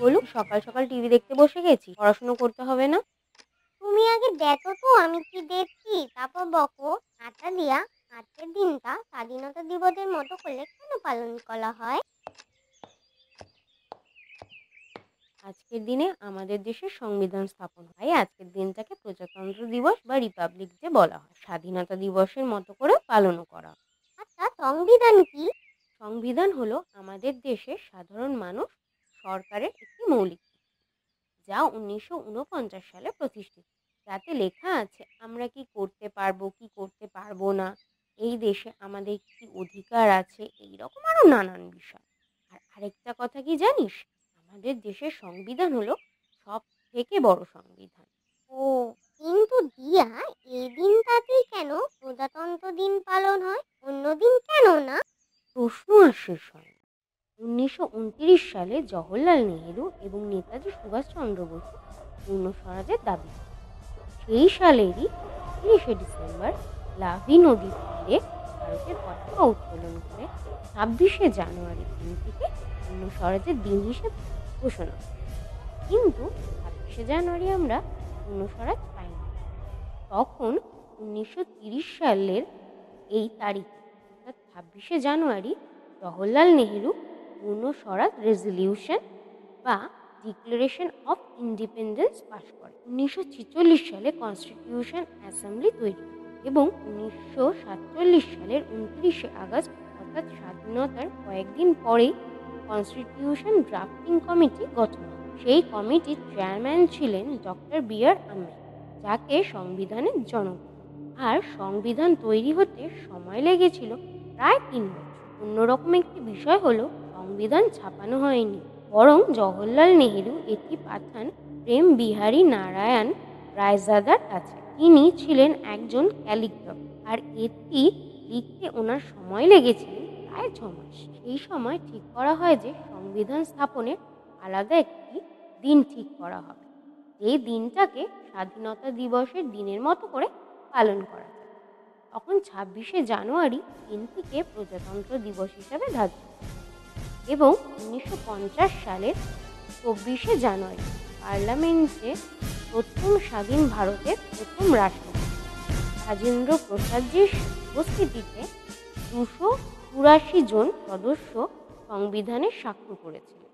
বলু, সকাল সকাল টিভি দেখতে বসে গেছি, পড়াশুনো করতে হবে না? তুমি আগে দেখো তো আমি কি দেখছি, তারপর বকো। আচ্ছা দিয়া, আজকের দিনটা স্বাধীনতা দিবসের মতো করলে কেন পালন করা হয়? আজকের দিনে আমাদের দেশের সংবিধান স্থাপন হয়। আজকের দিনটাকে প্রজাতন্ত্র দিবস বা রিপাবলিক ডে বলা হয়। স্বাধীনতা দিবসের মতো করে পালনও করা হয়। আচ্ছা, সংবিধান কি? সংবিধান হলো আমাদের দেশের সাধারণ মানুষ সরকারের একটি মৌলিক নীতি, যা 1949 সালে প্রতিষ্ঠিত। যাতে লেখা আছে আমরা কি করতে পারবো, কি করতে পারবো না, এই দেশে আমাদের কি অধিকার আছে, এই রকম আরো নানান বিষয়। আর আরেকটা কথা কি জানিস, আমাদের দেশের সংবিধান হলো সব থেকে বড় সংবিধান। ও, কিন্তু দিয়া, এই দিনটাতেই কেন প্রজাতন্ত্র দিন পালন হয়, অন্য দিন কেন না? প্রশ্ন আর শেষ হয় না। 1929 সালে জওহরলাল নেহেরু এবং নেতাজি সুভাষচন্দ্র বসু পূর্ণ স্বরাজের দাবি করেন। সেই সালেরই 31শে ডিসেম্বর লাভি নদীর তীরে ভারতের পতাকা উত্তোলন করে 26শে জানুয়ারি দিনটিকে পূর্ণ স্বরাজের দিন হিসেবে ঘোষণা করে। কিন্তু 26শে জানুয়ারি আমরা পূর্ণ স্বরাজ পাইনি। তখন 1930 সালের এই তারিখে অর্থাৎ 26শে জানুয়ারি জওহরলাল নেহেরু পূর্ণ স্বরাজ রেজলিউশন বা ডিক্লারেশন অফ ইন্ডিপেন্ডেন্স পাশ করে। 1946 সালে কনস্টিটিউশন অ্যাসেম্বলি তৈরি হয় এবং 1947 সালের 29শে আগস্ট অর্থাৎ স্বাধীনতার কয়েকদিন পরেই কনস্টিটিউশন ড্রাফটিং কমিটি গঠন হয়। সেই কমিটির চেয়ারম্যান ছিলেন ডক্টর বি.আর. আম্বেদকর, যাকে সংবিধানের জনক। আর সংবিধান তৈরি হতে সময় লেগেছিল প্রায় 3 বছর। অন্যরকম একটি বিষয় হলো, সংবিধান ছাপানো হয়নি, বরং জওহরলাল নেহেরু এটি পাঠান প্রেম বিহারী নারায়ণ রায়জাদার কাছে। তিনি ছিলেন একজন ক্যালিগ্রাফার, আর এটি লিখতে ওনার সময় লেগেছিল প্রায় 6 মাস। সেই সময় ঠিক করা হয় যে সংবিধান স্থাপনের আলাদা একটি দিন ঠিক করা হবে, যেই দিনটাকে স্বাধীনতা দিবসের দিনের মতো করে পালন করা যায়। তখন 26শে জানুয়ারি দিনটিকে প্রজাতন্ত্র দিবস হিসাবে ধার্য করা হয় এবং 1950 সালের 24শে জানুয়ারি পার্লামেন্টে প্রথম স্বাধীন ভারতের প্রথম রাষ্ট্রপতি রাজেন্দ্র প্রসাদজির উপস্থিতিতে 284 জন সদস্য সংবিধানে স্বাক্ষর করেছিলেন।